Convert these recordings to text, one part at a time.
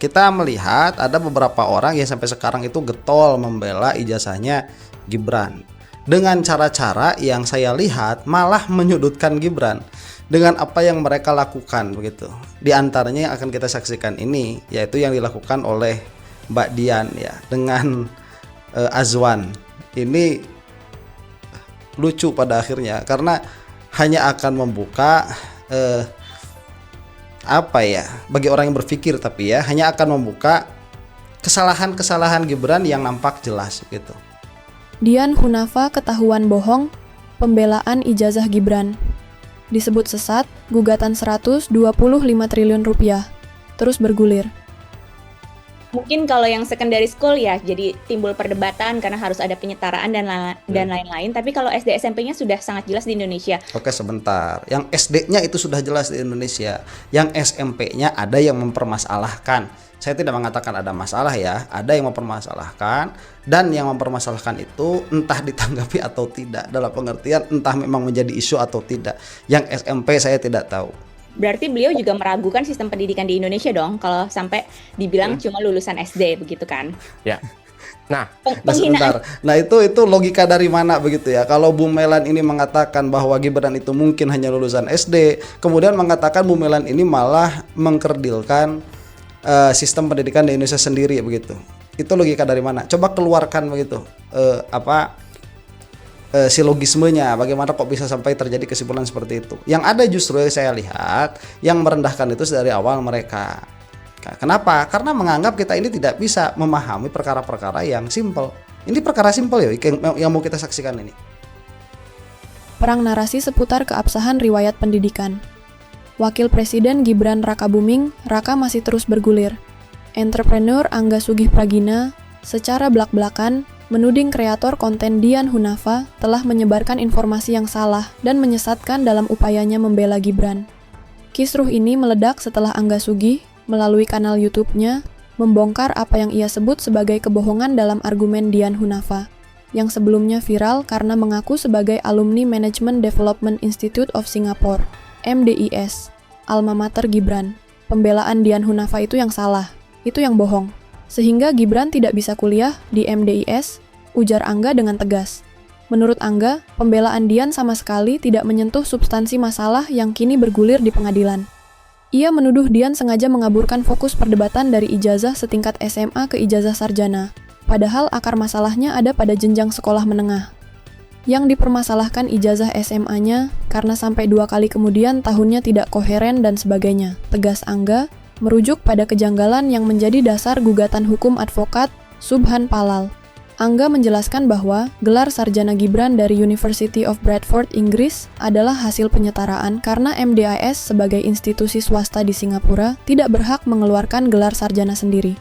kita melihat ada beberapa orang yang sampai sekarang itu getol membela ijazahnya Gibran dengan cara-cara yang saya lihat malah menyudutkan Gibran dengan apa yang mereka lakukan begitu. Di antaranya yang akan kita saksikan ini yaitu yang dilakukan oleh Mbak Dian ya dengan Azwan. Ini lucu pada akhirnya karena hanya akan membuka bagi orang yang berpikir tapi ya hanya akan membuka kesalahan-kesalahan Gibran yang nampak jelas gitu. Dian Hunafa ketahuan bohong, pembelaan ijazah Gibran. Disebut sesat, gugatan 125 triliun rupiah. Terus bergulir. Mungkin kalau yang secondary school ya jadi timbul perdebatan karena harus ada penyetaraan dan lain-lain. Tapi kalau SD SMP-nya sudah sangat jelas di Indonesia. Oke sebentar, yang SD-nya itu sudah jelas di Indonesia. Yang SMP-nya ada yang mempermasalahkan. Saya tidak mengatakan ada masalah ya, ada yang mempermasalahkan. Dan yang mempermasalahkan itu entah ditanggapi atau tidak. Dalam pengertian entah memang menjadi isu atau tidak. Yang SMP saya tidak tahu. Berarti beliau juga meragukan sistem pendidikan di Indonesia dong kalau sampai dibilang cuma lulusan SD begitu kan? Ya. Nah, sebentar. Nah itu logika dari mana begitu ya? Kalau Bu Melan ini mengatakan bahwa Gibran itu mungkin hanya lulusan SD, kemudian mengatakan Bu Melan ini malah mengkerdilkan sistem pendidikan di Indonesia sendiri begitu. Itu logika dari mana? Coba keluarkan begitu. Silogismenya, bagaimana kok bisa sampai terjadi kesimpulan seperti itu. Yang ada justru yang saya lihat yang merendahkan itu dari awal mereka. Kenapa? Karena menganggap kita ini tidak bisa memahami perkara-perkara yang simpel. Ini perkara simpel ya yang mau kita saksikan ini. Perang narasi seputar keabsahan riwayat pendidikan. Wakil Presiden Gibran Rakabuming, Raka masih terus bergulir. Entrepreneur Angga Sugih Pragina secara belak-belakan menuding kreator konten Dian Hunafa telah menyebarkan informasi yang salah dan menyesatkan dalam upayanya membela Gibran. Kisruh ini meledak setelah Angga Sugih melalui kanal YouTube-nya membongkar apa yang ia sebut sebagai kebohongan dalam argumen Dian Hunafa, yang sebelumnya viral karena mengaku sebagai alumni Management Development Institute of Singapore, MDIS, alma mater Gibran. Pembelaan Dian Hunafa itu yang salah, itu yang bohong. Sehingga Gibran tidak bisa kuliah di MDIS, ujar Angga dengan tegas. Menurut Angga, pembelaan Dian sama sekali tidak menyentuh substansi masalah yang kini bergulir di pengadilan. Ia menuduh Dian sengaja mengaburkan fokus perdebatan dari ijazah setingkat SMA ke ijazah sarjana, padahal akar masalahnya ada pada jenjang sekolah menengah. Yang dipermasalahkan ijazah SMA-nya karena sampai 2 kali kemudian tahunnya tidak koheren dan sebagainya, tegas Angga, merujuk pada kejanggalan yang menjadi dasar gugatan hukum advokat Subhan Palal. Angga menjelaskan bahwa gelar sarjana Gibran dari University of Bradford, Inggris adalah hasil penyetaraan karena MDIS sebagai institusi swasta di Singapura tidak berhak mengeluarkan gelar sarjana sendiri.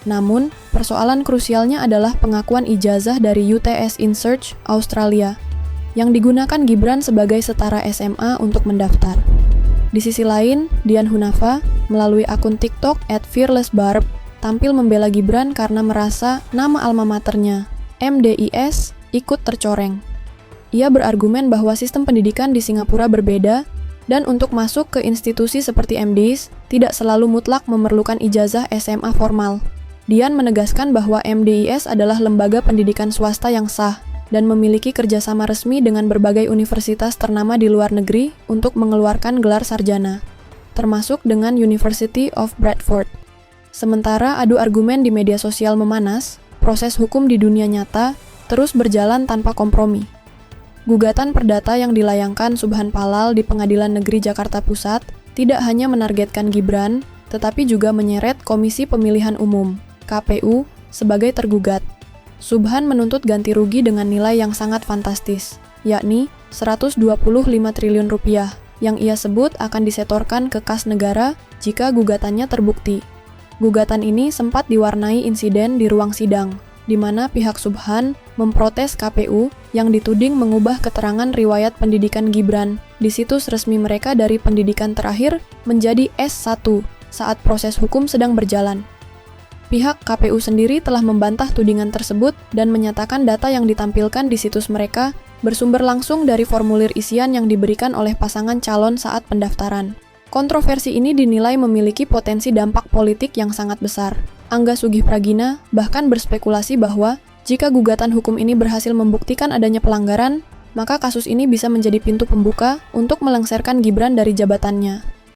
Namun, persoalan krusialnya adalah pengakuan ijazah dari UTS InSearch, Australia, yang digunakan Gibran sebagai setara SMA untuk mendaftar. Di sisi lain, Dian Hunafa, melalui akun TikTok @fearlessbarb, tampil membela Gibran karena merasa nama alma maternya, MDIS, ikut tercoreng. Ia berargumen bahwa sistem pendidikan di Singapura berbeda, dan untuk masuk ke institusi seperti MDIS, tidak selalu mutlak memerlukan ijazah SMA formal. Dian menegaskan bahwa MDIS adalah lembaga pendidikan swasta yang sah, dan memiliki kerjasama resmi dengan berbagai universitas ternama di luar negeri untuk mengeluarkan gelar sarjana, termasuk dengan University of Bradford. Sementara adu argumen di media sosial memanas, proses hukum di dunia nyata terus berjalan tanpa kompromi. Gugatan perdata yang dilayangkan Subhan Palal di Pengadilan Negeri Jakarta Pusat tidak hanya menargetkan Gibran, tetapi juga menyeret Komisi Pemilihan Umum, KPU, sebagai tergugat. Subhan menuntut ganti rugi dengan nilai yang sangat fantastis, yakni 125 triliun rupiah, yang ia sebut akan disetorkan ke kas negara jika gugatannya terbukti. Gugatan ini sempat diwarnai insiden di ruang sidang, di mana pihak Subhan memprotes KPU yang dituding mengubah keterangan riwayat pendidikan Gibran di situs resmi mereka dari pendidikan terakhir menjadi S1 saat proses hukum sedang berjalan. Pihak KPU sendiri telah membantah tudingan tersebut dan menyatakan data yang ditampilkan di situs mereka bersumber langsung dari formulir isian yang diberikan oleh pasangan calon saat pendaftaran. Kontroversi ini dinilai memiliki potensi dampak politik yang sangat besar. Angga Sugih Pragina bahkan berspekulasi bahwa jika gugatan hukum ini berhasil membuktikan adanya pelanggaran, maka kasus ini bisa menjadi pintu pembuka untuk melengsarkan Gibran dari jabatannya.